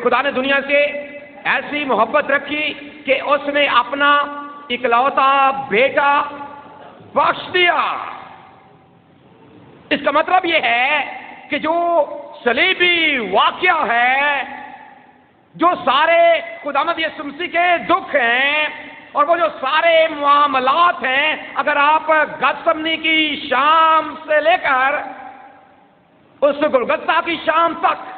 خدا نے دنیا سے ایسی محبت رکھی کہ اس نے اپنا اکلوتا بیٹا بخش دیا۔ اس کا مطلب یہ ہے کہ جو صلیبی واقعہ ہے، جو سارے خداوند یسوع مسیح کے دکھ ہیں اور وہ جو سارے معاملات ہیں، اگر آپ گتسمنی کی شام سے لے کر اس گلگتہ کی شام تک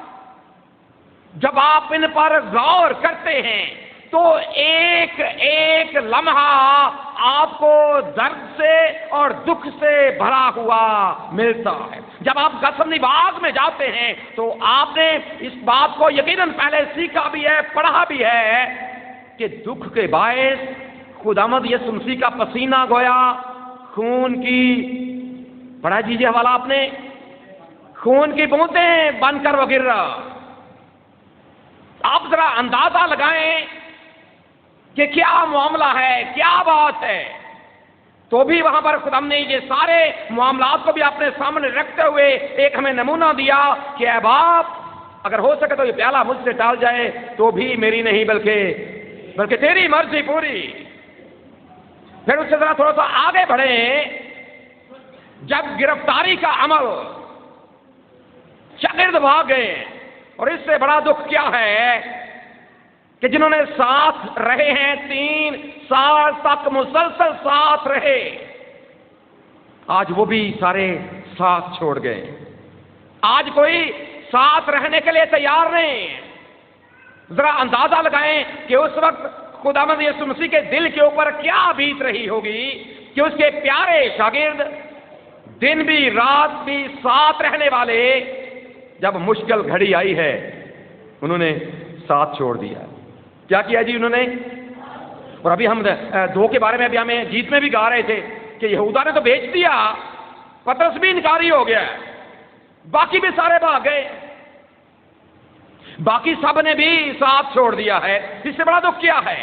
جب آپ ان پر غور کرتے ہیں تو ایک ایک لمحہ آپ کو درد سے اور دکھ سے بھرا ہوا ملتا ہے۔ جب آپ گتسمنی باغ میں جاتے ہیں تو آپ نے اس بات کو یقیناً پہلے سیکھا بھی ہے، پڑھا بھی ہے کہ دکھ کے باعث خداوند یسوع مسیح کا پسینہ گویا خون کی، پڑھا جیجیے حوالہ آپ نے، خون کی بوندیں بن کر وہ گر رہا۔ آپ ذرا اندازہ لگائیں کہ کیا معاملہ ہے، کیا بات ہے۔ تو بھی وہاں پر خدا نے یہ سارے معاملات کو بھی اپنے سامنے رکھتے ہوئے ایک ہمیں نمونہ دیا کہ اے باپ، اگر ہو سکے تو یہ پیالہ مجھ سے ٹال جائے، تو بھی میری نہیں بلکہ تیری مرضی پوری۔ پھر اس سے ذرا تھوڑا سا آگے بڑھیں، جب گرفتاری کا عمل شاگرد بھاگ گئے، اور اس سے بڑا دکھ کیا ہے کہ جنہوں نے ساتھ رہے ہیں، 3 سال تک مسلسل ساتھ رہے، آج وہ بھی سارے ساتھ چھوڑ گئے۔ آج کوئی ساتھ رہنے کے لیے تیار نہیں۔ ذرا اندازہ لگائیں کہ اس وقت خداوند یسوع مسیح کے دل کے اوپر کیا بیت رہی ہوگی کہ اس کے پیارے شاگرد دن بھی رات بھی ساتھ رہنے والے جب مشکل گھڑی آئی ہے انہوں نے ساتھ چھوڑ دیا۔ کیا کیا جی انہوں نے؟ اور ابھی ہم 2 کے بارے میں ابھی ہمیں گیت میں بھی گا رہے تھے کہ یہودا نے تو بیچ دیا، پترس بھی انکاری ہو گیا، باقی بھی سارے بھاگ گئے، باقی سب نے بھی ساتھ چھوڑ دیا ہے۔ اس سے بڑا دکھ کیا ہے؟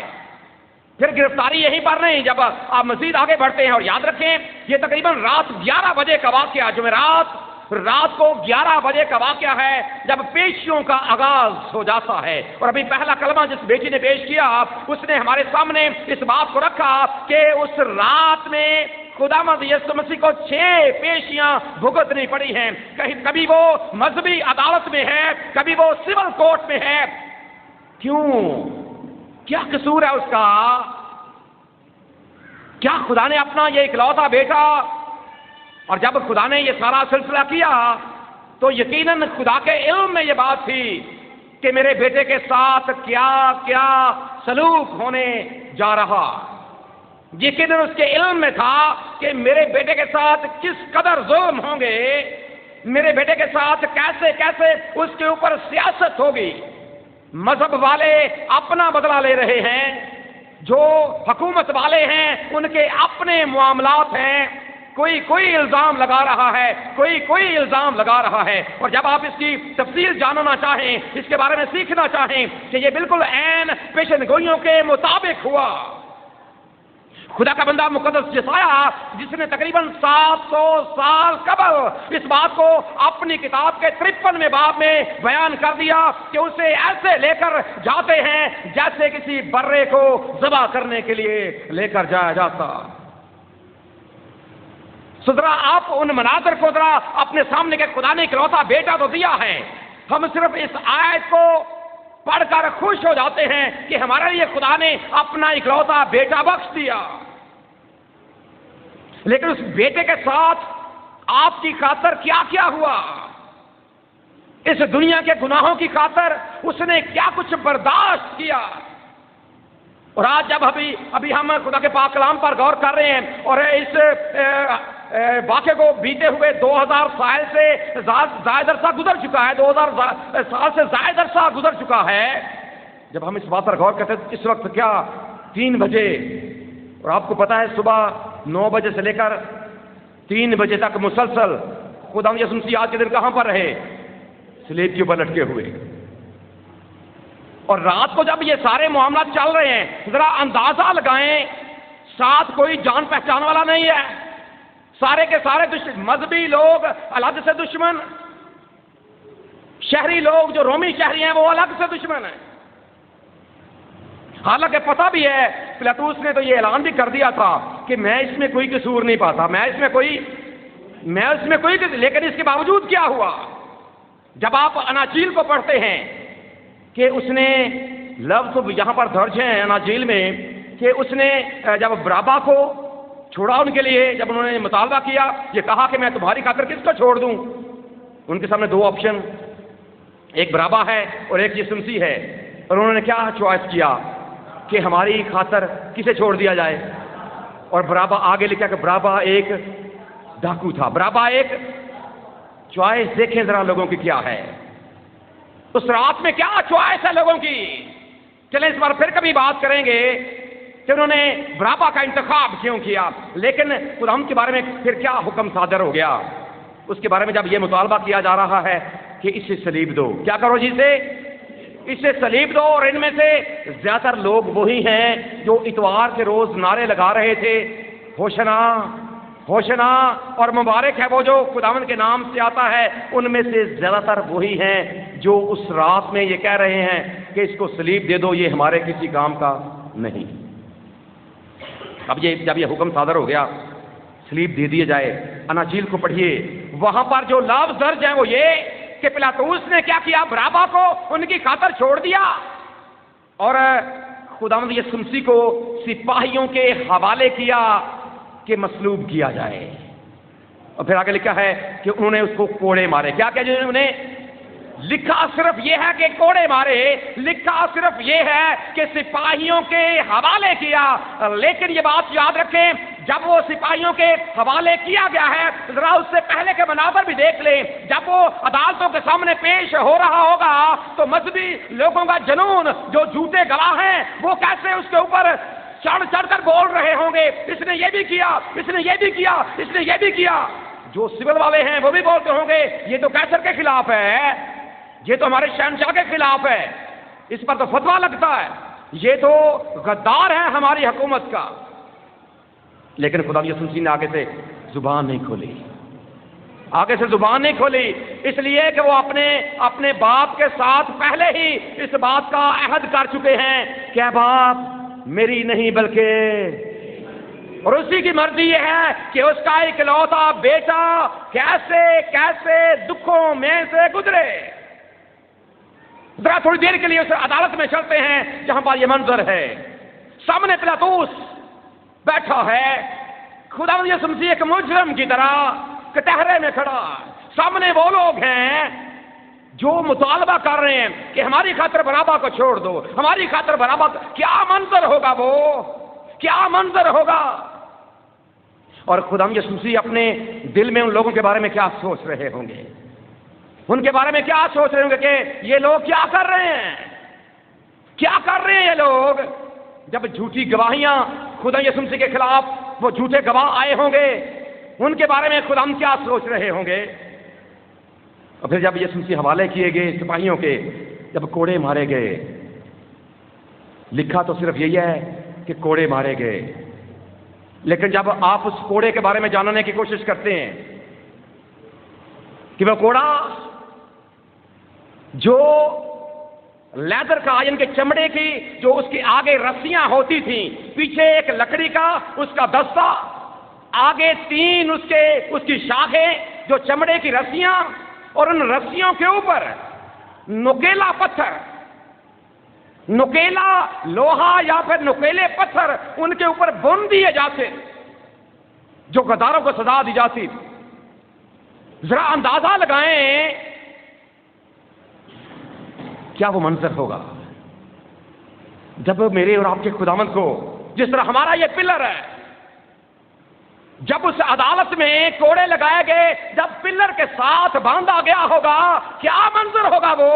پھر گرفتاری یہیں پر نہیں، جب آپ مزید آگے بڑھتے ہیں، اور یاد رکھیں یہ تقریباً رات 11 بجے کا واقعہ، جمعرات رات کو 11 بجے کا واقعہ ہے جب پیشیوں کا آغاز ہو جاتا ہے۔ اور ابھی پہلا کلمہ جس بیٹی نے پیش کیا، اس نے ہمارے سامنے اس بات کو رکھا کہ اس رات میں خداوند یسوع مسیح کو 6 پیشیاں بھگتنی پڑی ہیں۔ کبھی وہ مذہبی عدالت میں ہے، کبھی وہ سول کورٹ میں ہے۔ کیوں؟ کیا قصور ہے اس کا؟ کیا خدا نے اپنا یہ اکلوتا بیٹا، اور جب خدا نے یہ سارا سلسلہ کیا تو یقیناً خدا کے علم میں یہ بات تھی کہ میرے بیٹے کے ساتھ کیا کیا سلوک ہونے جا رہا۔ یقیناً اس کے علم میں تھا کہ میرے بیٹے کے ساتھ کس قدر ظلم ہوں گے، میرے بیٹے کے ساتھ کیسے کیسے اس کے اوپر سیاست ہوگی۔ مذہب والے اپنا بدلہ لے رہے ہیں، جو حکومت والے ہیں ان کے اپنے معاملات ہیں، کوئی الزام لگا رہا ہے، کوئی الزام لگا رہا ہے۔ اور جب آپ اس کی تفصیل جاننا چاہیں، اس کے بارے میں سیکھنا چاہیں کہ یہ بالکل عین پیشن گوئیوں کے مطابق ہوا۔ خدا کا بندہ مقدس یسایہ، جس نے تقریباً 700 سال قبل اس بات کو اپنی کتاب کے 53ویں باب میں بیان کر دیا کہ اسے ایسے لے کر جاتے ہیں جیسے کسی برے کو ذبح کرنے کے لیے لے کر جایا جاتا۔ ذرا آپ ان مناظر کو ذرا اپنے سامنے کے خدا نے اکلوتا بیٹا تو دیا ہے، ہم صرف اس آیت کو پڑھ کر خوش ہو جاتے ہیں کہ ہمارے لیے خدا نے اپنا اکلوتا بیٹا بخش دیا، لیکن اس بیٹے کے ساتھ آپ کی خاطر کیا کیا ہوا، اس دنیا کے گناہوں کی خاطر اس نے کیا کچھ برداشت کیا۔ اور آج جب ابھی ہم خدا کے پاک کلام پر غور کر رہے ہیں اور اس واقعے کو بیتے ہوئے 2000 سال سے زائد عرصہ گزر چکا ہے، 2000 سال سے زائد عرصہ گزر چکا ہے، جب ہم اس بات پر غور کرتے ہیں اس وقت کیا 3 بجے، اور آپ کو پتا ہے صبح 9 بجے سے لے کر 3 بجے تک مسلسل خدا یسوع مسیح آج کے دن کہاں پر رہے؟ سلیب کے اوپر لٹکے ہوئے۔ اور رات کو جب یہ سارے معاملات چل رہے ہیں، ذرا اندازہ لگائیں، ساتھ کوئی جان پہچان والا نہیں ہے، سارے کے سارے مذہبی لوگ، الگ سے دشمن، شہری لوگ جو رومی شہری ہیں وہ الگ سے دشمن ہیں. حالانکہ پتہ بھی ہے پلاطوس نے تو یہ اعلان بھی کر دیا تھا کہ میں اس میں کوئی قصور نہیں پاتا، میں اس میں کوئی لیکن اس کے باوجود کیا ہوا؟ جب آپ اناجیل کو پڑھتے ہیں کہ اس نے لفظ یہاں پر درج ہیں اناجیل میں کہ اس نے جب برابا کو چھوڑا ان کے لیے، جب انہوں نے مطالبہ کیا، یہ کہا کہ میں تمہاری خاطر کس کو چھوڑ دوں، ان کے سامنے دو آپشن، ایک برابا ہے اور ایک یسوع مسیح ہے، اور انہوں نے کیا چوائس کیا کہ ہماری خاطر کسے چھوڑ دیا جائے؟ اور برابا آگے لکھا کہ برابا ایک ڈاکو تھا. برابا ایک چوائس دیکھیں ذرا لوگوں کی کیا ہے، اس رات میں کیا چوائس ہے لوگوں کی. چلیں اس بار پھر کبھی بات کریں گے کہ انہوں نے برابا کا انتخاب کیوں کیا، لیکن خدا کے بارے میں پھر کیا حکم صادر ہو گیا اس کے بارے میں جب یہ مطالبہ کیا جا رہا ہے کہ اسے صلیب دو. کیا کرو جی اسے صلیب دو. اور ان میں سے زیادہ تر لوگ وہی ہیں جو اتوار کے روز نعرے لگا رہے تھے ہوشنا ہوشنا اور مبارک ہے وہ جو خداوند کے نام سے آتا ہے. ان میں سے زیادہ تر وہی ہیں جو اس رات میں یہ کہہ رہے ہیں کہ اس کو صلیب دے دو، یہ ہمارے کسی کام کا نہیں. اب جب یہ حکم صادر ہو گیا صلیب دے دیے جائے، اناجیل کو پڑھیے، وہاں پر جو لفظ درج ہیں وہ یہ کہ پلاطوس نے کیا کیا؟ برابا کو ان کی خاطر چھوڑ دیا اور خداوند یسوع مسیح کو سپاہیوں کے حوالے کیا کہ مصلوب کیا جائے. اور پھر آگے لکھا ہے کہ انہوں نے اس کو کوڑے مارے. کیا کہ انہوں نے لکھا صرف یہ ہے کہ کوڑے مارے، لکھا صرف یہ ہے کہ سپاہیوں کے حوالے کیا. لیکن یہ بات یاد رکھیں جب وہ سپاہیوں کے حوالے کیا گیا ہے، ذرا اس سے پہلے کے مناظر بھی دیکھ لیں. جب وہ عدالتوں کے سامنے پیش ہو رہا ہوگا تو مذہبی لوگوں کا جنون جو جھوٹے گواہ ہیں وہ کیسے اس کے اوپر چڑھ چڑھ کر بول رہے ہوں گے، اس نے یہ بھی کیا، اس نے یہ بھی کیا، اس نے یہ بھی کیا. جو سول والے ہیں وہ بھی بولتے ہوں گے یہ تو قیصر کے خلاف ہے، یہ تو ہمارے شہنشاہ کے خلاف ہے، اس پر تو فتویٰ لگتا ہے، یہ تو غدار ہے ہماری حکومت کا. لیکن خدا یسوع مسیح نے آگے سے زبان نہیں کھولی، آگے سے زبان نہیں کھولی، اس لیے کہ وہ اپنے باپ کے ساتھ پہلے ہی اس بات کا عہد کر چکے ہیں کہ اے باپ میری نہیں بلکہ، اور اسی کی مرضی یہ ہے کہ اس کا اکلوتا بیٹا کیسے کیسے دکھوں میں سے گزرے. ذرا تھوڑی دیر کے لیے اس عدالت میں چلتے ہیں جہاں پر یہ منظر ہے. سامنے پلاطوس بیٹھا ہے، خداوند یسوع مسیح ایک مجرم کی طرح کٹہرے میں کھڑا. سامنے وہ لوگ ہیں جو مطالبہ کر رہے ہیں کہ ہماری خاطر برابا کو چھوڑ دو، ہماری خاطر برابا. کیا منظر ہوگا وہ، کیا منظر ہوگا. اور خداوند یسوع مسیح اپنے دل میں ان لوگوں کے بارے میں کیا سوچ رہے ہوں گے، ان کے بارے میں کیا سوچ رہے ہوں گے کہ یہ لوگ کیا کر رہے ہیں، کیا کر رہے ہیں یہ لوگ. جب جھوٹی گواہیاں خدا یسوع مسیح کے خلاف وہ جھوٹے گواہ آئے ہوں گے، ان کے بارے میں خدا ہم کیا سوچ رہے ہوں گے. اور پھر جب یسوع مسیح حوالے کیے گئے سپاہیوں کے، جب کوڑے مارے گئے، لکھا تو صرف یہی ہے کہ کوڑے مارے گئے. لیکن جب آپ اس کوڑے کے بارے میں جاننے کی کوشش کرتے ہیں کہ وہ کوڑا جو لیدر کا، یعنی کہ چمڑے کی، جو اس کی آگے رسیاں ہوتی تھیں، پیچھے ایک لکڑی کا اس کا دستہ، آگے تین اس کی شاخیں جو چمڑے کی رسیاں، اور ان رسیوں کے اوپر نکیلا پتھر، نکیلا لوہا یا پھر نکیلے پتھر ان کے اوپر بن دیے جاتے جو غداروں کو سزا دی جاتی. ذرا اندازہ لگائیں کیا وہ منظر ہوگا جب میرے اور آپ کے خداوند کو، جس طرح ہمارا یہ پلر ہے، جب اس عدالت میں کوڑے لگائے گئے، جب پلر کے ساتھ باندھا گیا ہوگا، کیا منظر ہوگا وہ.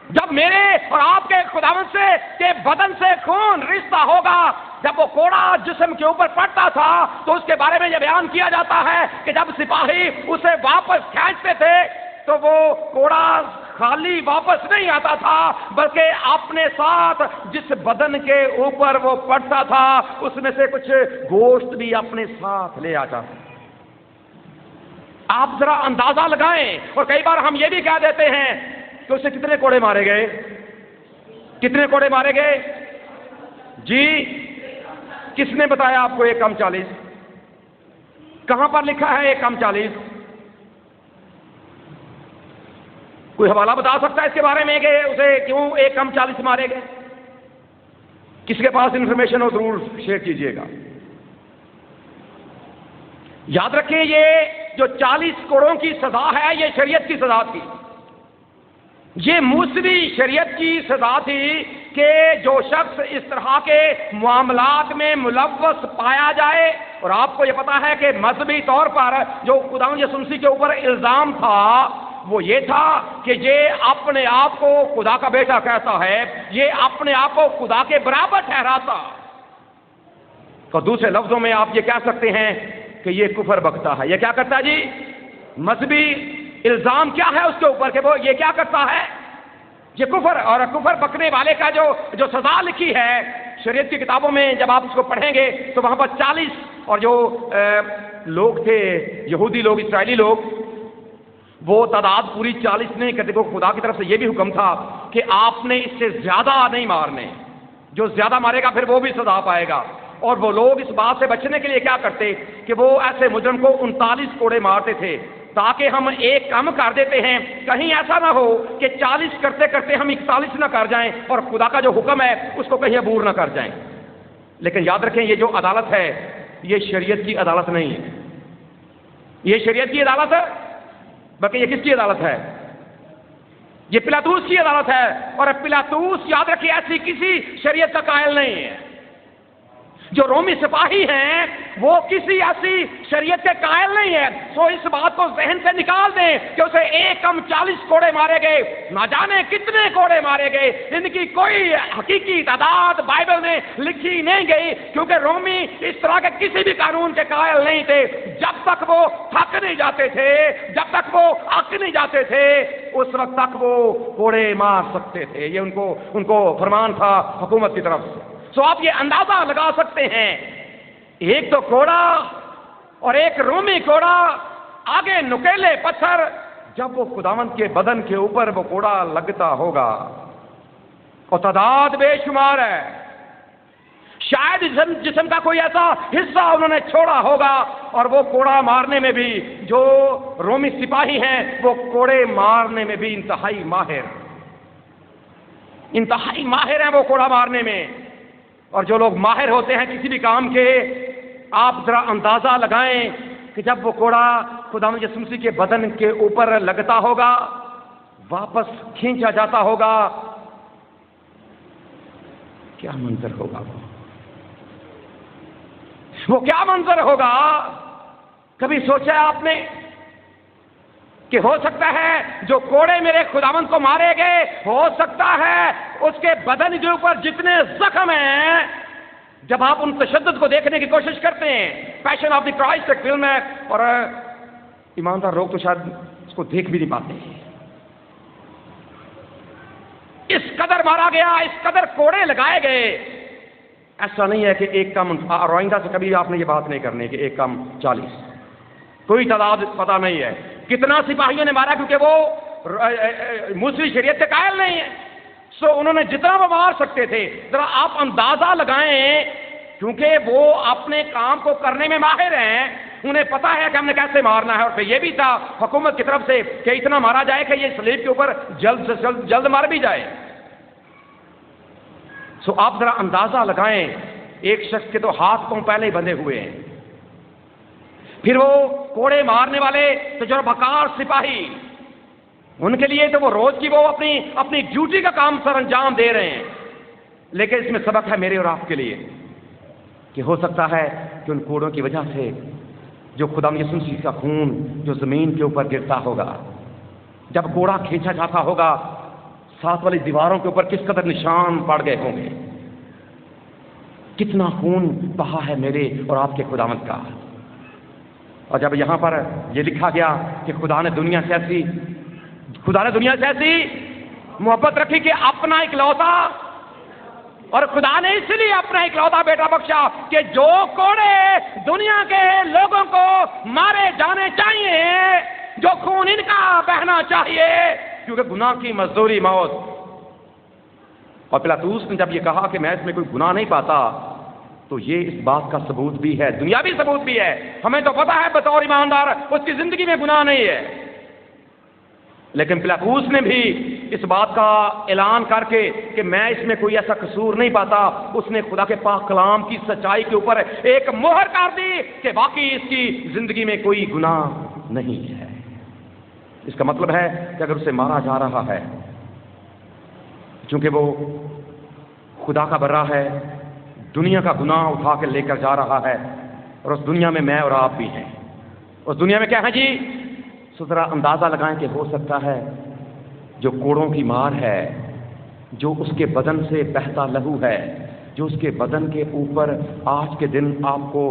جب میرے اور آپ کے خداوند سے کے بدن سے خون رشتہ ہوگا، جب وہ کوڑا جسم کے اوپر پڑتا تھا تو اس کے بارے میں یہ بیان کیا جاتا ہے کہ جب سپاہی اسے واپس کھینچتے تھے تو وہ کوڑا خالی واپس نہیں آتا تھا، بلکہ اپنے ساتھ جس بدن کے اوپر وہ پڑتا تھا اس میں سے کچھ گوشت بھی اپنے ساتھ لے آتا تھا. آپ ذرا اندازہ لگائیں. اور کئی بار ہم یہ بھی کہہ دیتے ہیں کہ اسے کتنے کوڑے مارے گئے؟ کتنے کوڑے مارے گئے جی؟ کس نے بتایا آپ کو 1:40؟ کہاں پر لکھا ہے 1:40؟ کوئی حوالہ بتا سکتا ہے اس کے بارے میں کہ اسے کیوں 1:40 مارے گئے؟ کس کے پاس انفارمیشن ہو ضرور شیئر کیجئے گا. یاد رکھیں یہ جو 40 کوڑوں کی سزا ہے یہ شریعت کی سزا تھی. یہ موسوی شریعت کی سزا تھی کہ جو شخص اس طرح کے معاملات میں ملوث پایا جائے. اور آپ کو یہ پتا ہے کہ مذہبی طور پر جو خداوند یسوع مسیح کے اوپر الزام تھا وہ یہ تھا کہ یہ اپنے آپ کو خدا کا بیٹا کہتا ہے، یہ اپنے آپ کو خدا کے برابر ٹھہراتا. تو دوسرے لفظوں میں آپ یہ کہہ سکتے ہیں کہ یہ کفر بکتا ہے. یہ کیا کرتا ہے جی؟ مذہبی الزام کیا ہے اس کے اوپر کہ وہ یہ کیا کرتا ہے؟ یہ کفر. اور کفر بکنے والے کا جو سزا لکھی ہے شریعت کی کتابوں میں جب آپ اس کو پڑھیں گے تو وہاں پر 40 اور جو لوگ تھے یہودی لوگ، اسرائیلی لوگ، وہ تعداد پوری 40 نہیں کرتے. کو خدا کی طرف سے یہ بھی حکم تھا کہ آپ نے اس سے زیادہ نہیں مارنے، جو زیادہ مارے گا پھر وہ بھی سزا پائے گا. اور وہ لوگ اس بات سے بچنے کے لیے کیا کرتے کہ وہ ایسے مجرم کو 39 کوڑے مارتے تھے تاکہ ہم ایک کم کر دیتے ہیں، کہیں ایسا نہ ہو کہ 40 کرتے کرتے ہم 41 نہ کر جائیں اور خدا کا جو حکم ہے اس کو کہیں عبور نہ کر جائیں. لیکن یاد رکھیں یہ جو عدالت ہے یہ شریعت کی عدالت نہیں ہے. یہ شریعت کی عدالت ہے بلکہ یہ کس کی عدالت ہے؟ یہ پلاطوس کی عدالت ہے. اور پلاطوس یاد رکھیں ایسی کسی شریعت کا قائل نہیں ہے. جو رومی سپاہی ہیں وہ کسی ایسی شریعت کے قائل نہیں ہے. سو اس بات کو ذہن سے نکال دیں کہ اسے 1:40 کوڑے مارے گئے، نہ جانے کتنے کوڑے مارے گئے. ان کی کوئی حقیقی تعداد بائبل میں لکھی نہیں گئی کیونکہ رومی اس طرح کے کسی بھی قانون کے قائل نہیں تھے. جب تک وہ تھک نہیں جاتے تھے، جب تک وہ اک نہیں جاتے تھے، اس وقت تک وہ کوڑے مار سکتے تھے. یہ ان کو فرمان تھا حکومت کی طرف سے. سو آپ یہ اندازہ لگا سکتے ہیں ایک تو کوڑا اور ایک رومی کوڑا، آگے نکیلے پتھر. جب وہ خداوند کے بدن کے اوپر وہ کوڑا لگتا ہوگا اور تعداد بے شمار ہے، شاید جسم کا کوئی ایسا حصہ انہوں نے چھوڑا ہوگا. اور وہ کوڑا مارنے میں بھی جو رومی سپاہی ہیں وہ کوڑے مارنے میں بھی انتہائی ماہر ہیں وہ کوڑا مارنے میں. اور جو لوگ ماہر ہوتے ہیں کسی بھی کام کے، آپ ذرا اندازہ لگائیں کہ جب وہ کوڑا خداوند یسوع مسیح کے بدن کے اوپر لگتا ہوگا، واپس کھینچا جاتا ہوگا، کیا منظر ہوگا؟ وہ کیا منظر ہوگا؟ کبھی سوچا آپ نے کہ ہو سکتا ہے جو کوڑے میرے خداوند کو مارے گئے، ہو سکتا ہے اس کے بدن کے اوپر جتنے زخم ہیں، جب آپ ان تشدد کو دیکھنے کی کوشش کرتے ہیں، پیشن آف دی کرائسٹ ایک فلم ہے اور ایماندار لوگ تو شاید اس کو دیکھ بھی نہیں پاتے. اس قدر مارا گیا، اس قدر کوڑے لگائے گئے. ایسا نہیں ہے کہ 1 روئندہ سے کبھی آپ نے یہ بات نہیں کرنی کہ 1:40، کوئی تعداد پتہ نہیں ہے کتنا سپاہیوں نے مارا کیونکہ وہ موسوی شریعت کے قائل نہیں ہیں. سو انہوں نے جتنا وہ مار سکتے تھے. ذرا آپ اندازہ لگائیں کیونکہ وہ اپنے کام کو کرنے میں ماہر ہیں، انہیں پتا ہے کہ ہم نے کیسے مارنا ہے. اور پھر یہ بھی تھا حکومت کی طرف سے کہ اتنا مارا جائے کہ یہ صلیب کے اوپر جلد سے جلد مار بھی جائے. سو آپ ذرا اندازہ لگائیں ایک شخص کے تو ہاتھ پاؤں پہلے ہی بندھے ہوئے ہیں، پھر وہ کوڑے مارنے والے تجربہ کار سپاہی، ان کے لیے تو وہ روز کی وہ اپنی ڈیوٹی کا کام سر انجام دے رہے ہیں. لیکن اس میں سبق ہے میرے اور آپ کے لیے کہ ہو سکتا ہے کہ ان کوڑوں کی وجہ سے جو خداوند یسوع مسیح کا خون جو زمین کے اوپر گرتا ہوگا، جب کوڑا کھینچا جاتا ہوگا، ساتھ والی دیواروں کے اوپر کس قدر نشان پڑ گئے ہوں گے. کتنا خون بہا ہے میرے اور آپ کے خداوند کا. اور جب یہاں پر یہ لکھا گیا کہ خدا نے دنیا سے ایسی محبت رکھی کہ اپنا اکلوتا، اور خدا نے اس لیے اپنا اکلوتا بیٹا بخشا کہ جو کوڑے دنیا کے لوگوں کو مارے جانے چاہیے جو خون ان کا بہنا چاہیے، کیونکہ گناہ کی مزدوری موت۔ اور پلاطوس نے جب یہ کہا کہ میں اس میں کوئی گناہ نہیں پاتا، تو یہ اس بات کا ثبوت بھی ہے، دنیاوی ثبوت بھی ہے۔ ہمیں تو پتا ہے بطور ایماندار اس کی زندگی میں گناہ نہیں ہے، لیکن پلاطوس نے بھی اس بات کا اعلان کر کے کہ میں اس میں کوئی ایسا قصور نہیں پاتا، اس نے خدا کے پاک کلام کی سچائی کے اوپر ایک مہر کر دی کہ واقعی اس کی زندگی میں کوئی گناہ نہیں ہے۔ اس کا مطلب ہے کہ اگر اسے مارا جا رہا ہے، چونکہ وہ خدا کا برا ہے، دنیا کا گناہ اٹھا کے لے کر جا رہا ہے، اور اس دنیا میں میں اور آپ بھی ہیں۔ اس دنیا میں کیا ہے جی؟ سو ذرا اندازہ لگائیں کہ ہو سکتا ہے جو کوڑوں کی مار ہے، جو اس کے بدن سے بہتا لہو ہے، جو اس کے بدن کے اوپر آج کے دن آپ کو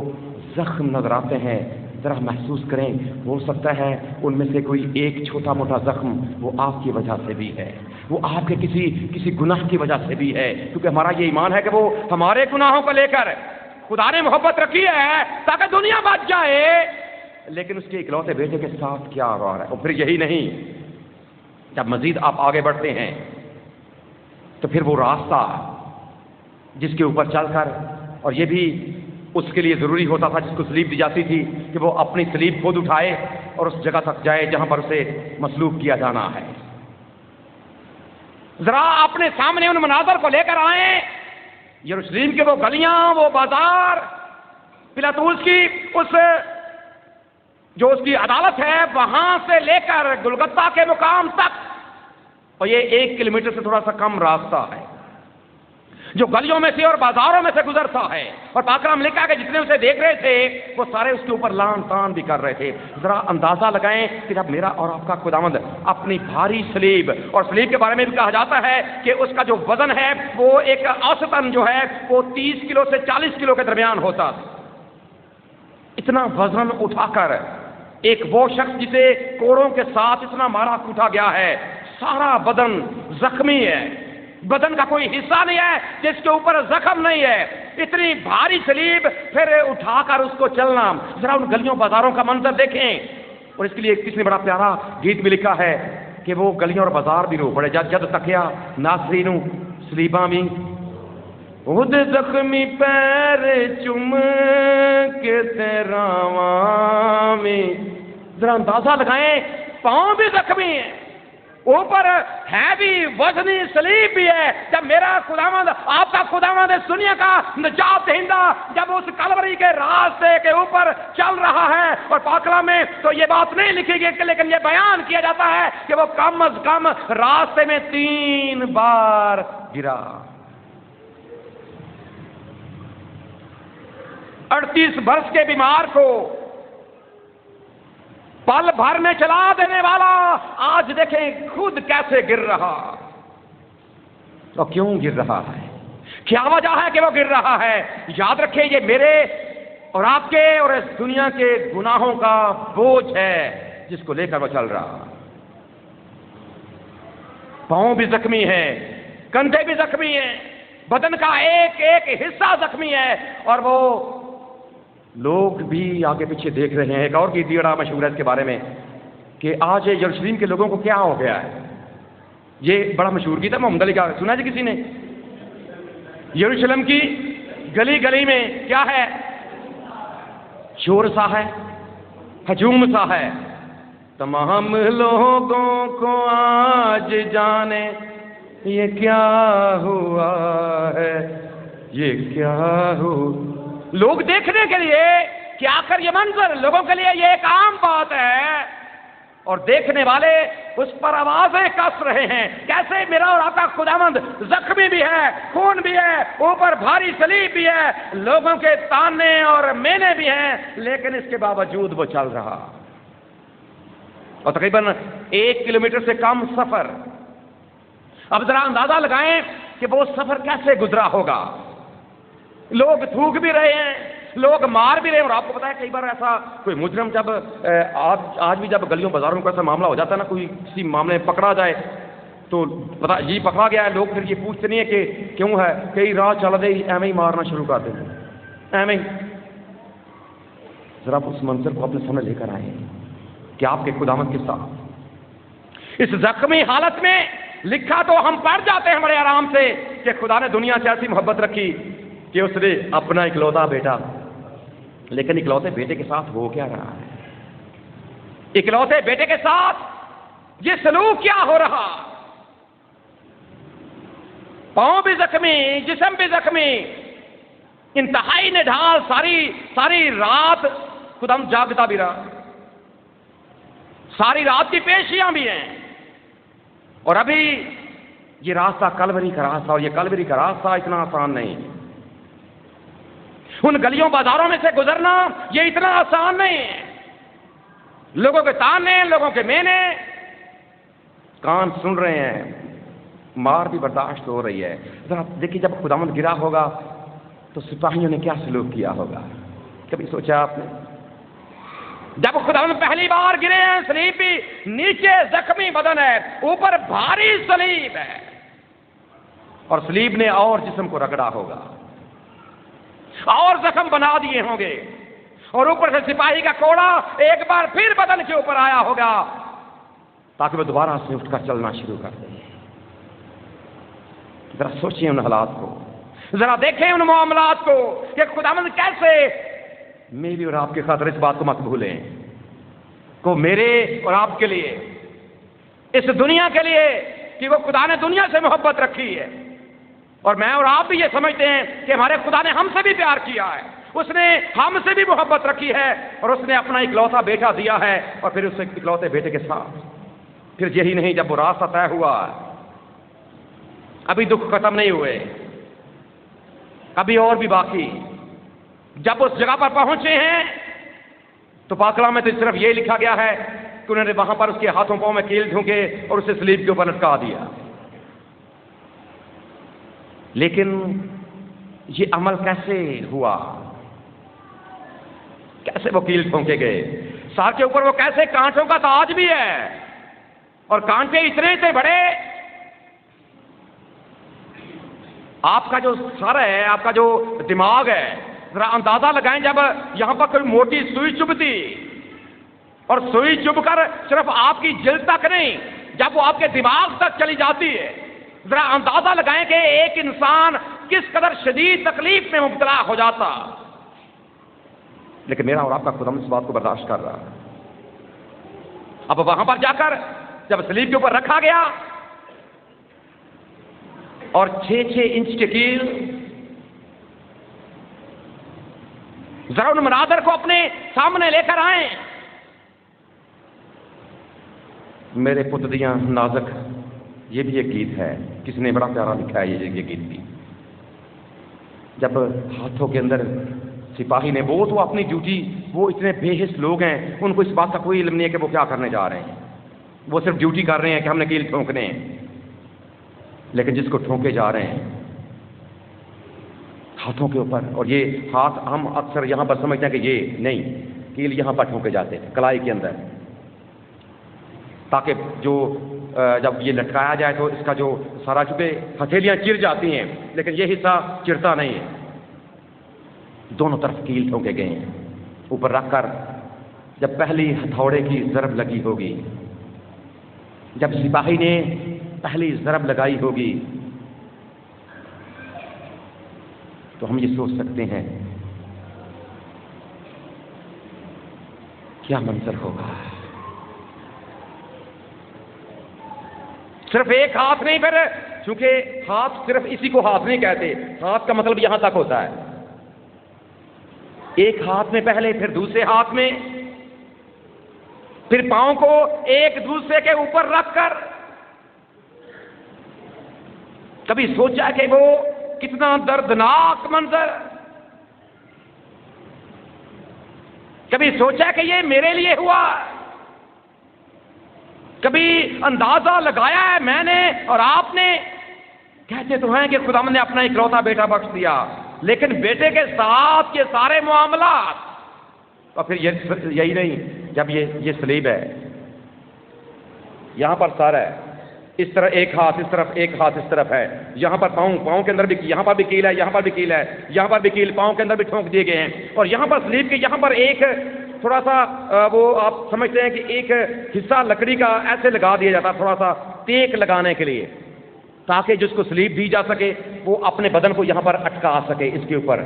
زخم نظر آتے ہیں، ذرا محسوس کریں، ہو سکتا ہے ان میں سے کوئی ایک چھوٹا موٹا زخم وہ آپ کی وجہ سے بھی ہے، وہ آپ کے کسی گناہ کی وجہ سے بھی ہے، کیونکہ ہمارا یہ ایمان ہے کہ وہ ہمارے گناہوں کو لے کر خدا نے محبت رکھی ہے تاکہ دنیا بچ جائے، لیکن اس کے اکلوتے بیٹے کے ساتھ کیا ہو رہا ہے۔ اور پھر یہی نہیں، جب مزید آپ آگے بڑھتے ہیں تو پھر وہ راستہ جس کے اوپر چل کر، اور یہ بھی اس کے لیے ضروری ہوتا تھا جس کو سلیب دی جاتی تھی کہ وہ اپنی سلیب خود اٹھائے اور اس جگہ تک جائے جہاں پر اسے مصلوب کیا جانا ہے۔ ذرا اپنے سامنے ان مناظر کو لے کر آئیں، یروشلم کے وہ گلیاں، وہ بازار، پلاطوس کی جو اس کی عدالت ہے وہاں سے لے کر گلگتہ کے مقام تک، اور یہ 1 کلومیٹر سے تھوڑا سا کم راستہ ہے جو گلیوں میں سے اور بازاروں میں سے گزرتا ہے، اور پاک کلام لکھا کہ جتنے اسے دیکھ رہے تھے وہ سارے اس کے اوپر لان تان بھی کر رہے تھے۔ ذرا اندازہ لگائیں کہ جب میرا اور آپ کا خداوند اپنی بھاری سلیب، اور سلیب کے بارے میں بھی کہا جاتا ہے کہ اس کا جو وزن ہے وہ ایک اوسطاً جو ہے وہ 30 کلو سے 40 کلو کے درمیان ہوتا، اتنا وزن اٹھا کر ایک وہ شخص جسے کوڑوں کے ساتھ اتنا مارا کوٹا گیا ہے، سارا بدن زخمی ہے، بدن کا کوئی حصہ نہیں ہے جس کے اوپر زخم نہیں ہے، اتنی بھاری سلیب پھر اٹھا کر اس کو چلنا۔ ذرا ان گلیوں بازاروں کا منظر دیکھیں، اور اس کے لیے کس نے بڑا پیارا گیت بھی لکھا ہے کہ وہ گلیوں اور بازار بھی رو بڑے جد تکیا ناصرینوں سلیباں بھی خود زخمی پیر چم کے تیراواں میں۔ ذرا اندازہ لگائیں، پاؤں بھی زخمی ہیں، اوپر ہے بھی وزنی سلیب بھی ہے۔ جب میرا خداوند، آپ کا خداوند اس دنیا کا نجات دہندہ جب اس کلوری کے راستے کے اوپر چل رہا ہے، اور پاک کلام میں تو یہ بات نہیں لکھی گئی لیکن یہ بیان کیا جاتا ہے کہ وہ کم از کم راستے میں 3 بار گرا۔ 38 برس کے بیمار کو پل بھر میں چلا دینے والا آج دیکھیں خود کیسے گر رہا، اور کیوں گر رہا ہے، کیا وجہ ہے کہ وہ گر رہا ہے؟ یاد رکھیں یہ میرے اور آپ کے اور اس دنیا کے گناہوں کا بوجھ ہے جس کو لے کر وہ چل رہا۔ پاؤں بھی زخمی ہیں، کندھے بھی زخمی ہیں، بدن کا ایک ایک حصہ زخمی ہے، اور وہ لوگ بھی آگے پیچھے دیکھ رہے ہیں۔ ایک اور گیت بڑا مشہور ہے اس کے بارے میں کہ آج یروشلم کے لوگوں کو کیا ہو گیا ہے۔ یہ بڑا مشہور گیت ہے، محمد علی کا سنا جی کسی نے؟ یروشلم کی گلی گلی میں کیا ہے؟ شور سا ہے، ہجوم سا ہے، تمام لوگوں کو آج جانے یہ کیا ہوا ہے، یہ کیا ہو۔ لوگ دیکھنے کے لیے کہ آخر یہ منظر لوگوں کے لیے یہ ایک عام بات ہے، اور دیکھنے والے اس پر آوازیں کس رہے ہیں، کیسے میرا اور آپ کا خداوند زخمی بھی ہے، خون بھی ہے، اوپر بھاری صلیب بھی ہے، لوگوں کے تانے اور مینے بھی ہیں، لیکن اس کے باوجود وہ چل رہا۔ اور تقریباً 1 کلومیٹر سے کم سفر۔ اب ذرا اندازہ لگائیں کہ وہ سفر کیسے گزرا ہوگا۔ لوگ تھوک بھی رہے ہیں، لوگ مار بھی رہے ہیں، اور آپ کو پتا ہے کئی بار ایسا کوئی مجرم جب آج بھی جب گلیوں بازاروں کا ایسا معاملہ ہو جاتا ہے نا، کوئی کسی معاملے میں پکڑا جائے تو پتا جی پکڑا گیا ہے، لوگ پھر یہ پوچھتے نہیں ہے کہ کیوں ہے، کئی راہ چل دے ایویں ہی مارنا شروع کر دیتے ہیں، ایویں ہی۔ ذرا اس منظر کو اپنے سامنے لے کر آئے کہ آپ کے خداوند کے ساتھ اس زخمی حالت میں لکھا تو ہم پڑھ جاتے ہیں بڑے آرام سے کہ خدا نے دنیا سے ایسی محبت رکھی کہ اس نے اپنا اکلوتا بیٹا، لیکن اکلوتے بیٹے کے ساتھ ہو کیا رہا ہے؟ اکلوتے بیٹے کے ساتھ یہ سلوک کیا ہو رہا؟ پاؤں بھی زخمی، جسم بھی زخمی، انتہائی نڈھال، ساری رات خدا جاگتا بھی رہا، ساری رات کی پیشیاں بھی ہیں، اور ابھی یہ راستہ کلوری کا راستہ، اور یہ کلوری کا راستہ اتنا آسان نہیں، ان گلیوں بازاروں میں سے گزرنا یہ اتنا آسان نہیں ہے، لوگوں کے تانے، لوگوں کے مینے، کان سن رہے ہیں، مار بھی برداشت ہو رہی ہے۔ ذرا دیکھیے جب خداوند گرا ہوگا تو سپاہیوں نے کیا سلوک کیا ہوگا؟ کبھی سوچا آپ نے؟ جب خداوند پہلی بار گرے ہیں، صلیب بھی نیچے زخمی بدن ہے، اوپر بھاری صلیب ہے، اور صلیب نے اور جسم کو رگڑا ہوگا، اور زخم بنا دیے ہوں گے، اور اوپر سے سپاہی کا کوڑا ایک بار پھر بدن کے اوپر آیا ہوگا تاکہ وہ دوبارہ سے اٹھ کر چلنا شروع کر دیں۔ ذرا سوچیں ان حالات کو، ذرا دیکھیں ان معاملات کو کہ خداوند کیسے میری اور آپ کی خاطر، اس بات کو مت بھولیں کو میرے اور آپ کے لیے، اس دنیا کے لیے، کہ وہ خدا نے دنیا سے محبت رکھی ہے، اور میں اور آپ بھی یہ سمجھتے ہیں کہ ہمارے خدا نے ہم سے بھی پیار کیا ہے، اس نے ہم سے بھی محبت رکھی ہے، اور اس نے اپنا اکلوتا بیٹا دیا ہے، اور پھر اس اکلوتے بیٹے کے ساتھ پھر یہی نہیں، جب وہ راستہ طے ہوا، ابھی دکھ ختم نہیں ہوئے، ابھی اور بھی باقی، جب اس جگہ پر پہنچے ہیں تو پاک کلام میں تو صرف یہ لکھا گیا ہے کہ انہوں نے وہاں پر اس کے ہاتھوں پاؤں میں کیل ڈھونکے اور اسے صلیب کے اوپر لٹکا دیا، لیکن یہ عمل کیسے ہوا؟ کیسے وہ کیل ٹھونکے گئے؟ سر کے اوپر وہ کیسے کانٹوں کا تاج بھی ہے، اور کانٹے اتنے بڑے، آپ کا جو سر ہے، آپ کا جو دماغ ہے، ذرا اندازہ لگائیں، جب یہاں پر کوئی موٹی سوئی چبھتی، اور سوئی چبھ کر صرف آپ کی جلد تک نہیں، جب وہ آپ کے دماغ تک چلی جاتی ہے، ذرا اندازہ لگائیں کہ ایک انسان کس قدر شدید تکلیف میں مبتلا ہو جاتا، لیکن میرا اور آپ کا خدا اس بات کو برداشت کر رہا۔ اب وہاں پر جا کر جب صلیب کے اوپر رکھا گیا، اور 6 انچ کے کیل، ذرا ان مناظر کو اپنے سامنے لے کر آئیں۔ میرے پتلیاں نازک، یہ بھی ایک گیت ہے، کسی نے بڑا پیارا لکھا ہے یہ گیت بھی، جب ہاتھوں کے اندر سپاہی نے، وہ تو اپنی ڈیوٹی، وہ اتنے بے حس لوگ ہیں، ان کو اس بات کا کوئی علم نہیں ہے کہ وہ کیا کرنے جا رہے ہیں، وہ صرف ڈیوٹی کر رہے ہیں کہ ہم نے کیل ٹھونکنے ہیں، لیکن جس کو ٹھونکے جا رہے ہیں ہاتھوں کے اوپر، اور یہ ہاتھ ہم اکثر یہاں پر سمجھتے ہیں کہ یہ نہیں، کیل یہاں پر ٹھونکے جاتے ہیں کلائی کے اندر، تاکہ جو جب یہ لٹکایا جائے تو اس کا جو سارا، چونکہ ہتھیلیاں چر جاتی ہیں لیکن یہ حصہ چرتا نہیں ہے، دونوں طرف کیل ٹھونکے گئے ہیں، اوپر رکھ کر جب پہلی ہتھوڑے کی ضرب لگی ہوگی، جب سپاہی نے پہلی ضرب لگائی ہوگی، تو ہم یہ سوچ سکتے ہیں کیا منظر ہوگا۔ صرف ایک ہاتھ نہیں، پھر چونکہ ہاتھ صرف اسی کو ہاتھ نہیں کہتے، ہاتھ کا مطلب یہاں تک ہوتا ہے، ایک ہاتھ میں پہلے، پھر دوسرے ہاتھ میں، پھر پاؤں کو ایک دوسرے کے اوپر رکھ کر، کبھی سوچا کہ وہ کتنا دردناک منظر، کبھی سوچا کہ یہ میرے لیے ہوا، کبھی اندازہ لگایا ہے میں نے اور آپ نے؟ کہتے تو ہیں کہ خداوند نے اپنا اکلوتا بیٹا بخش دیا، لیکن بیٹے کے ساتھ یہ سارے معاملات، اور پھر یہی نہیں، جب یہ صلیب ہے، یہاں پر سر ہے، اس طرح ایک ہاتھ اس طرف، ایک ہاتھ اس طرف ہے، یہاں پر پاؤں کے اندر بھی، یہاں پر بھی کیل ہے، یہاں پر بھی کیل ہے، یہاں پر بھی کیل، پاؤں کے اندر بھی ٹھونک دیے گئے ہیں، اور یہاں پر صلیب کے یہاں پر ایک تھوڑا سا وہ آپ سمجھتے ہیں کہ ایک حصہ لکڑی کا ایسے لگا دیا جاتا تھوڑا سا ٹیک لگانے کے لیے، تاکہ جس کو سلیپ دی جا سکے وہ اپنے بدن کو یہاں پر اٹکا سکے، اس کے اوپر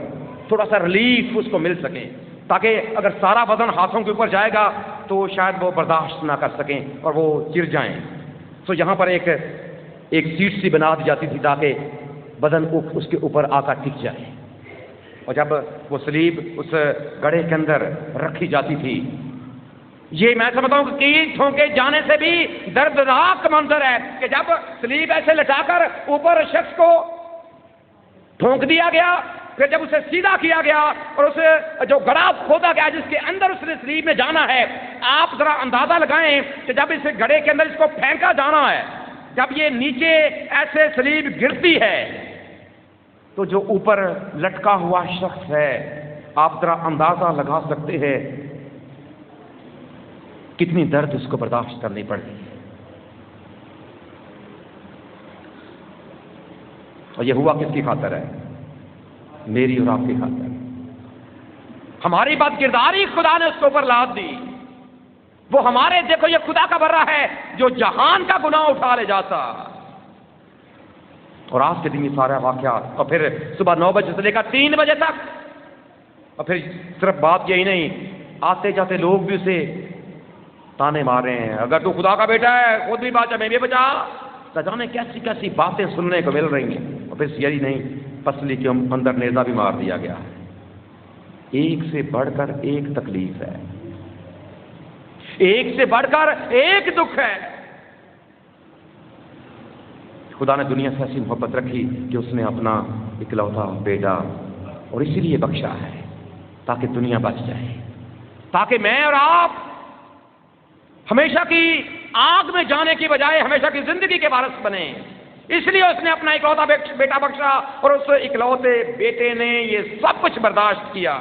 تھوڑا سا ریلیف اس کو مل سکے، تاکہ اگر سارا وزن ہاتھوں کے اوپر جائے گا تو شاید وہ برداشت نہ کر سکیں اور وہ گر جائیں۔ تو یہاں پر ایک سیٹ سی بنا دی جاتی تھی تاکہ بدن اس کے اوپر آ کر ٹک جائے، اور جب وہ سلیب اس گڑھے کے اندر رکھی جاتی تھی، یہ میں سمجھتا ہوں کہ تیر ٹھونکے جانے سے بھی دردناک منظر ہے کہ جب سلیب ایسے لٹا کر اوپر شخص کو ٹھونک دیا گیا، پھر جب اسے سیدھا کیا گیا اور اسے جو گڑھا کھودا گیا جس کے اندر اس نے سلیب میں جانا ہے، آپ ذرا اندازہ لگائیں کہ جب اس گڑھے کے اندر اس کو پھینکا جانا ہے، جب یہ نیچے ایسے سلیب گرتی ہے تو جو اوپر لٹکا ہوا شخص ہے، آپ ذرا اندازہ لگا سکتے ہیں کتنی درد اس کو برداشت کرنی پڑتی ہے۔ اور یہ ہوا کس کی خاطر ہے؟ میری اور آپ کی خاطر۔ ہماری بد کرداری خدا نے اس کے اوپر لاد دی۔ وہ ہمارے، دیکھو یہ خدا کا برا ہے جو جہان کا گناہ اٹھا لے جاتا۔ اور آج کے دن یہ سارا واقعات، اور پھر صبح 9 بجے سے لے کر 3 بجے تک، اور پھر صرف بات یہی نہیں، آتے جاتے لوگ بھی اسے تانے مار رہے ہیں، اگر تو خدا کا بیٹا ہے خود بھی بچا، میں بھی بچا۔ نہ جانے کیسی کیسی باتیں سننے کو مل رہی ہیں۔ اور پھر یہی نہیں، پسلی کے اندر نیزہ بھی مار دیا گیا ہے۔ ایک سے بڑھ کر ایک تکلیف ہے، ایک سے بڑھ کر ایک دکھ ہے۔ خدا نے دنیا سے ایسی محبت رکھی کہ اس نے اپنا اکلوتا بیٹا اور اسی لیے بخشا ہے تاکہ دنیا بچ جائے، تاکہ میں اور آپ ہمیشہ کی آگ میں جانے کی بجائے ہمیشہ کی زندگی کے وارث بنے۔ اس لیے اس نے اپنا اکلوتا بیٹا بخشا، اور اس اکلوتے بیٹے نے یہ سب کچھ برداشت کیا۔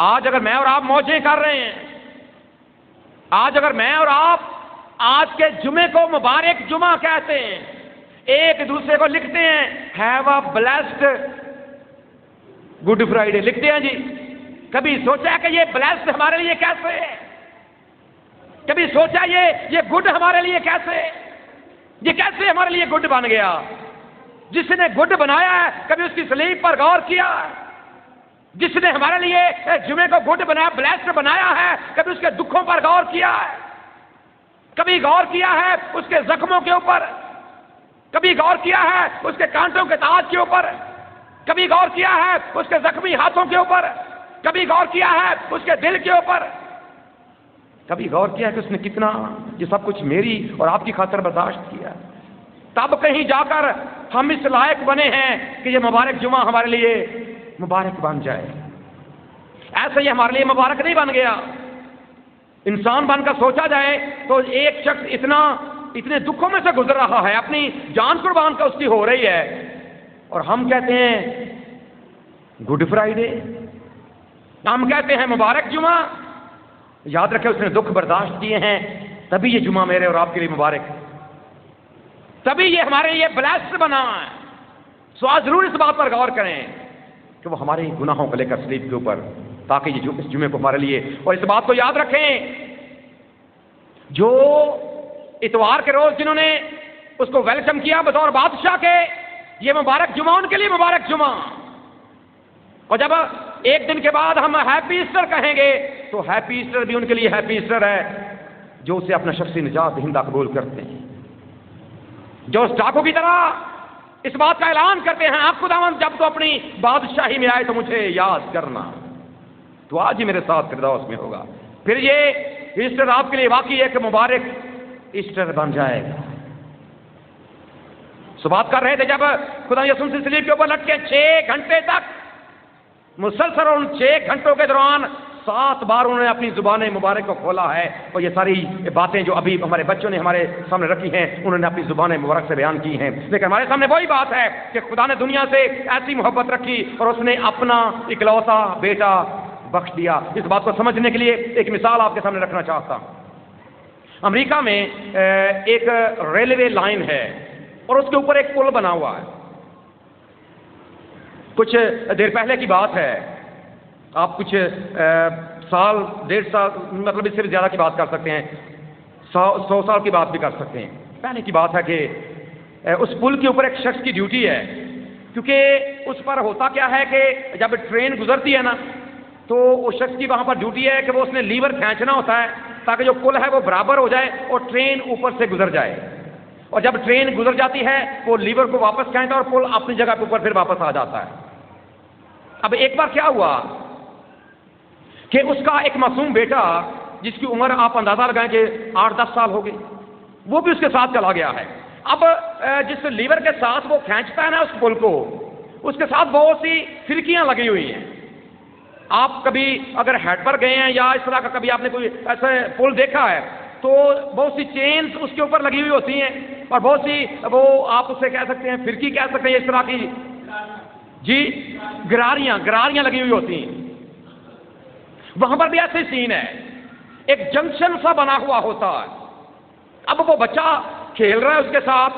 آج اگر میں اور آپ موجیں کر رہے ہیں، آج اگر میں اور آپ آج کے جمعے کو مبارک جمعہ کہتے ہیں، ایک دوسرے کو لکھتے ہیں have a blessed good Friday لکھتے ہیں جی، کبھی سوچا کہ یہ بلیسڈ ہمارے لیے کیسے ہے؟ کبھی سوچا یہ گڈ ہمارے لیے کیسے، یہ کیسے ہمارے لیے گڈ بن گیا؟ جس نے گڈ بنایا ہے کبھی اس کی سلیب پر غور کیا؟ جس نے ہمارے لیے جمعے کو گڈ بنایا، بلیسڈ بنایا ہے، کبھی اس کے دکھوں پر غور کیا ہے؟ کبھی غور کیا ہے اس کے زخموں کے اوپر؟ کبھی غور کیا ہے اس کے کانٹوں کے تاج کے اوپر؟ کبھی غور کیا ہے اس کے زخمی ہاتھوں کے اوپر؟ کبھی غور کیا ہے اس کے دل کے اوپر؟ کبھی غور کیا کہ اس نے کتنا یہ سب کچھ میری اور آپ کی خاطر برداشت کیا؟ تب کہیں جا کر ہم اس لائق بنے ہیں کہ یہ مبارک جمعہ ہمارے لیے مبارک بن جائے۔ ایسے یہ ہمارے لیے مبارک نہیں بن گیا۔ انسان بن کر سوچا جائے تو ایک شخص اتنے دکھوں میں سے گزر رہا ہے، اپنی جان قربان کا اس کی ہو رہی ہے، اور ہم کہتے ہیں گڈ فرائیڈے، ہم کہتے ہیں مبارک جمعہ۔ یاد رکھیں اس نے دکھ برداشت کیے ہیں، تبھی یہ جمعہ میرے اور آپ کے لیے مبارک، تبھی یہ ہمارے لیے بلیسڈ بنا ہے۔ سو آج ضرور اس بات پر غور کریں کہ وہ ہمارے گناہوں کو لے کر سلیب کے اوپر، تاکہ یہ اس جمعے کو ہمارے لیے، اور اس بات کو یاد رکھیں جو اتوار کے روز جنہوں نے اس کو ویلکم کیا بطور بادشاہ کے، یہ مبارک جمعہ ان کے لیے مبارک جمعہ۔ اور جب ایک دن کے بعد ہم ہیپی ایسٹر کہیں گے تو ہیپی ایسٹر بھی ان کے لیے ہیپی ایسٹر ہے جو اسے اپنا شخصی نجات دہندہ قبول کرتے ہیں، جو اس ڈاکو کی طرح اس بات کا اعلان کرتے ہیں آپ خداوند جب تو اپنی بادشاہی میں آئے تو مجھے یاد کرنا، تو آج ہی میرے ساتھ فردوس میں ہوگا۔ پھر یہ ایسٹر آپ کے لیے واقعی ایک مبارک ایسٹر بن جائے گا۔ سو بات کر رہے تھے جب خدا یسوع مسیح صلیب کے اوپر لٹکے 6 گھنٹے تک مسلسل، ان 6 گھنٹوں کے دوران 7 بار انہوں نے اپنی زبان مبارک کو کھولا ہے، اور یہ ساری باتیں جو ابھی ہمارے بچوں نے ہمارے سامنے رکھی ہیں انہوں نے اپنی زبان مبارک سے بیان کی ہیں، لیکن ہمارے سامنے وہی بات ہے کہ خدا نے دنیا سے ایسی محبت رکھی اور اس نے اپنا اکلوتا بیٹا بخش دیا۔ اس بات کو سمجھنے کے لیے ایک مثال آپ کے سامنے رکھنا چاہتا ہوں۔ امریکہ میں ایک ریلوے لائن ہے اور اس کے اوپر ایک پل بنا ہوا ہے۔ کچھ دیر پہلے کی بات ہے، آپ کچھ سال 1.5 سال مطلب اس سے بھی زیادہ کی بات کر سکتے ہیں، 100 سال کی بات بھی کر سکتے ہیں۔ پہلے کی بات ہے کہ اس پل کے اوپر ایک شخص کی ڈیوٹی ہے، کیونکہ اس پر ہوتا کیا ہے کہ جب ٹرین گزرتی ہے نا تو اس شخص کی وہاں پر ڈیوٹی ہے کہ وہ اس نے لیور کھینچنا ہوتا ہے تاکہ جو پل ہے وہ برابر ہو جائے اور ٹرین اوپر سے گزر جائے، اور جب ٹرین گزر جاتی ہے وہ لیور کو واپس کھینچتا ہے اور پل اپنی جگہ کے اوپر پھر واپس آ جاتا ہے۔ اب ایک بار کیا ہوا کہ اس کا ایک معصوم بیٹا جس کی عمر آپ اندازہ لگائیں کہ 8-10 سال ہو گئی، وہ بھی اس کے ساتھ چلا گیا ہے۔ اب جس لیور کے ساتھ وہ کھینچتا ہے نا اس پل کو، اس کے ساتھ بہت سی فرقیاں لگی ہوئی ہیں۔ آپ کبھی اگر ہیڈ پر گئے ہیں یا اس طرح کا کبھی آپ نے کوئی ایسا پل دیکھا ہے تو بہت سی چینز اس کے اوپر لگی ہوئی ہوتی ہیں اور بہت سی وہ آپ اسے کہہ سکتے ہیں فرقی کہہ سکتے ہیں اس طرح کی، جی گراریاں لگی ہوئی ہوتی ہیں۔ وہاں پر بھی ایسے سین ہے، ایک جنکشن سا بنا ہوا ہوتا ہے۔ اب وہ بچہ کھیل رہا ہے اس کے ساتھ،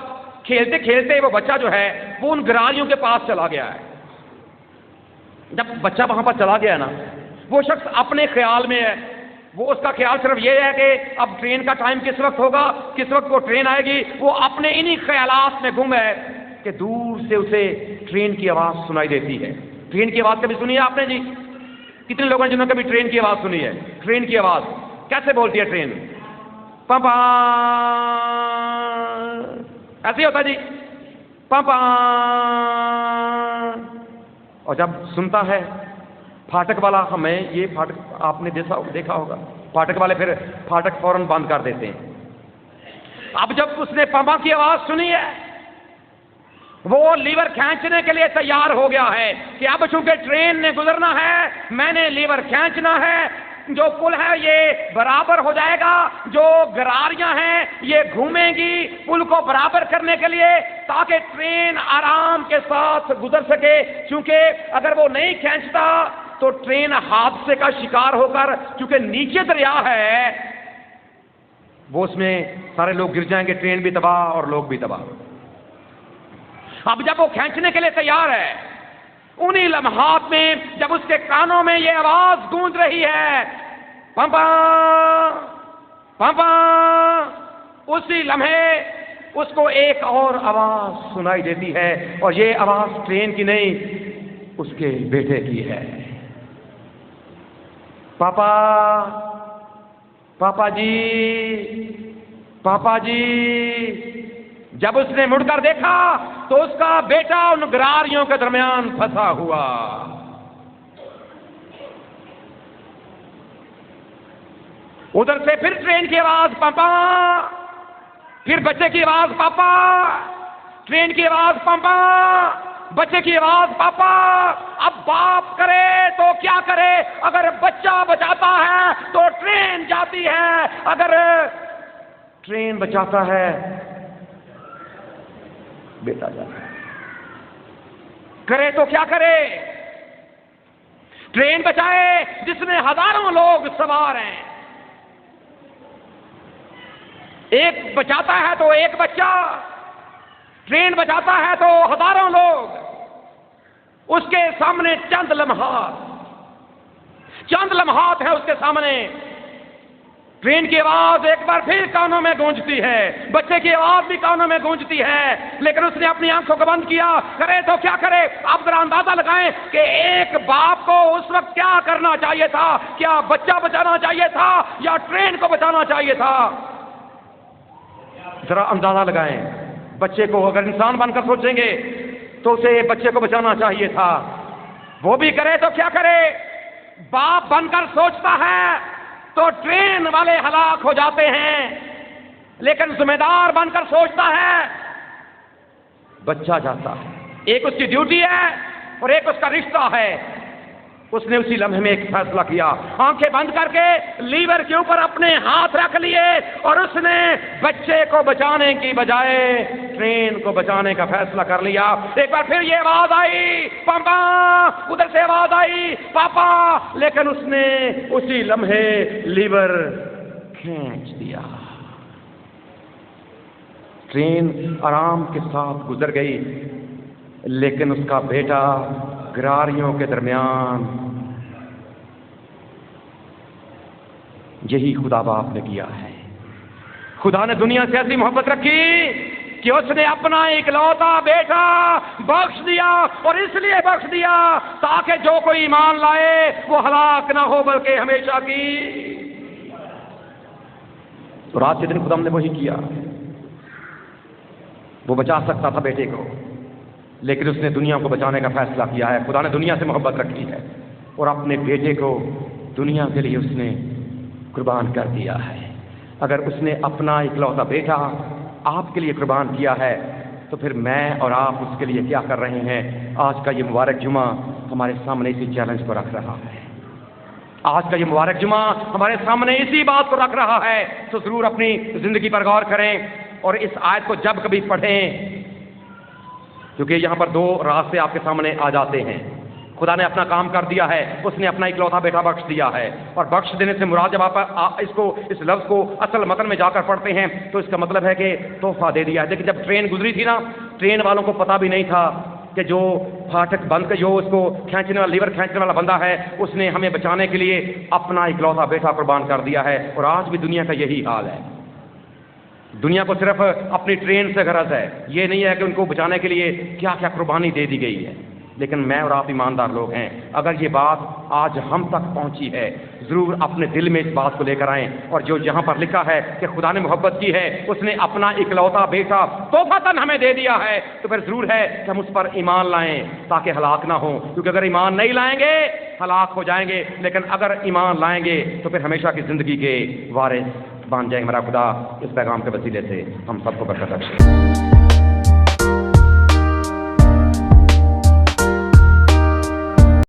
کھیلتے کھیلتے وہ بچہ جو ہے وہ ان گراریوں کے پاس چلا گیا ہے۔ جب بچہ وہاں پر چلا گیا نا، وہ شخص اپنے خیال میں ہے، وہ اس کا خیال صرف یہ ہے کہ اب ٹرین کا ٹائم کس وقت ہوگا، کس وقت وہ ٹرین آئے گی۔ وہ اپنے انہی خیالات میں گم ہے کہ دور سے اسے ٹرین کی آواز سنائی دیتی ہے۔ ٹرین کی آواز کبھی سنی ہے آپ نے جی؟ کتنے لوگوں نے جنہوں نے کبھی ٹرین کی آواز سنی ہے؟ ٹرین کی آواز کیسے بولتی ہے ٹرین؟ پاپا، ایسے ہی ہوتا جی، پاپا۔ اور جب سنتا ہے پھاٹک والا، ہمیں یہ پھاٹک آپ نے دیکھا ہوگا، پھاٹک والے پھر پھاٹک فوراً بند کر دیتے ہیں۔ اب جب اس نے پاپا کی آواز سنی ہے، وہ لیور کھینچنے کے لیے تیار ہو گیا ہے کہ اب چونکہ ٹرین نے گزرنا ہے، میں نے لیور کھینچنا ہے، جو پل ہے یہ برابر ہو جائے گا، جو گراریاں ہیں یہ گھومیں گی پل کو برابر کرنے کے لیے تاکہ ٹرین آرام کے ساتھ گزر سکے، کیونکہ اگر وہ نہیں کھینچتا تو ٹرین حادثے کا شکار ہو کر، کیونکہ نیچے دریا ہے، وہ اس میں سارے لوگ گر جائیں گے، ٹرین بھی تباہ اور لوگ بھی تباہ۔ اب جب وہ کھینچنے کے لیے تیار ہے، انہی لمحات میں جب اس کے کانوں میں یہ آواز گونج رہی ہے، پاپا پاپا، اسی لمحے اس کو ایک اور آواز سنائی دیتی ہے، اور یہ آواز ٹرین کی نہیں، اس کے بیٹے کی ہے۔ پاپا، پاپا جی، پاپا جی۔ جب اس نے مڑ کر دیکھا تو اس کا بیٹا ان گراریوں کے درمیان پھنسا ہوا۔ ادھر سے پھر ٹرین کی آواز پاپا، پھر بچے کی آواز پاپا، ٹرین کی آواز پاپا، بچے کی آواز پاپا۔ اب باپ کرے تو کیا کرے؟ اگر بچہ بچاتا ہے تو ٹرین جاتی ہے، اگر ٹرین بچاتا ہے بیٹا جاتا ہے۔ کرے تو کیا کرے؟ ٹرین بچائے جس میں ہزاروں لوگ سوار ہیں، ایک بچاتا ہے تو ایک بچہ، ٹرین بچاتا ہے تو ہزاروں لوگ۔ اس کے سامنے چند لمحات ہیں اس کے سامنے۔ ٹرین کی آواز ایک بار پھر کانوں میں گونجتی ہے، بچے کی آواز بھی کانوں میں گونجتی ہے، لیکن اس نے اپنی آنکھوں کو بند کیا۔ کرے تو کیا کرے؟ آپ ذرا اندازہ لگائیں کہ ایک باپ کو اس وقت کیا کرنا چاہیے تھا؟ کیا بچہ بچانا چاہیے تھا یا ٹرین کو بچانا چاہیے تھا؟ ذرا اندازہ لگائیں۔ بچے کو اگر انسان بن کر سوچیں گے تو اسے بچے کو بچانا چاہیے تھا۔ وہ بھی کرے تو کیا کرے؟ باپ بن کر سوچتا ہے تو ٹرین والے ہلاک ہو جاتے ہیں، لیکن ذمہ دار بن کر سوچتا ہے بچہ جاتا ہے۔ ایک اس کی ڈیوٹی ہے اور ایک اس کا رشتہ ہے۔ اس نے اسی لمحے میں ایک فیصلہ کیا، آنکھیں بند کر کے لیور کے اوپر اپنے ہاتھ رکھ لیے اور اس نے بچے کو بچانے کی بجائے ٹرین کو بچانے کا فیصلہ کر لیا۔ ایک بار پھر یہ آواز آئی پاپا، ادھر سے آواز آئی پاپا، لیکن اس نے اسی لمحے لیور کھینچ دیا۔ ٹرین آرام کے ساتھ گزر گئی، لیکن اس کا بیٹا گراریوں کے درمیان یہی خدا باپ نے کیا ہے۔ خدا نے دنیا سے ایسی محبت رکھی کہ اس نے اپنا اکلوتا بیٹا بخش دیا، اور اس لیے بخش دیا تاکہ جو کوئی ایمان لائے وہ ہلاک نہ ہو بلکہ ہمیشہ کی۔ تو رات کے دن خدا نے وہی کیا۔ وہ بچا سکتا تھا بیٹے کو، لیکن اس نے دنیا کو بچانے کا فیصلہ کیا ہے۔ خدا نے دنیا سے محبت رکھی ہے اور اپنے بیٹے کو دنیا کے لیے اس نے قربان کر دیا ہے۔ اگر اس نے اپنا اکلوتا بیٹا آپ کے لیے قربان کیا ہے تو پھر میں اور آپ اس کے لیے کیا کر رہے ہیں؟ آج کا یہ مبارک جمعہ ہمارے سامنے اسی چیلنج کو رکھ رہا ہے۔ آج کا یہ مبارک جمعہ ہمارے سامنے اسی بات کو رکھ رہا ہے۔ تو ضرور اپنی زندگی پر غور کریں اور اس آیت کو جب کبھی پڑھیں، کیونکہ یہاں پر دو راستے آپ کے سامنے آ جاتے ہیں۔ خدا نے اپنا کام کر دیا ہے، اس نے اپنا اکلوتا بیٹا بخش دیا ہے، اور بخش دینے سے مراد جب آپ اس لفظ کو اصل متن میں جا کر پڑھتے ہیں تو اس کا مطلب ہے کہ تحفہ دے دیا ہے۔ لیکن جب ٹرین گزری تھی نا، ٹرین والوں کو پتہ بھی نہیں تھا کہ جو پھاٹک بند کر جو اس کو کھینچنے والا لیور کھینچنے والا بندہ ہے، اس نے ہمیں بچانے کے لیے اپنا اکلوتا بیٹا قربان کر دیا ہے۔ اور آج بھی دنیا کا یہی حال ہے۔ دنیا کو صرف اپنی ٹرین سے غرض ہے، یہ نہیں ہے کہ ان کو بچانے کے لیے کیا کیا قربانی دے دی گئی ہے۔ لیکن میں اور آپ ایماندار لوگ ہیں، اگر یہ بات آج ہم تک پہنچی ہے، ضرور اپنے دل میں اس بات کو لے کر آئیں، اور جو یہاں پر لکھا ہے کہ خدا نے محبت کی ہے، اس نے اپنا اکلوتا بیٹا تحفۃً ہمیں دے دیا ہے، تو پھر ضرور ہے کہ ہم اس پر ایمان لائیں تاکہ ہلاک نہ ہوں، کیونکہ اگر ایمان نہیں لائیں گے ہلاک ہو جائیں گے، لیکن اگر ایمان لائیں گے تو پھر ہمیشہ کی زندگی کے وارث بن جائیں گے۔ ہمارا خدا اس پیغام کے وسیلے سے ہم سب کو برکت بخشے۔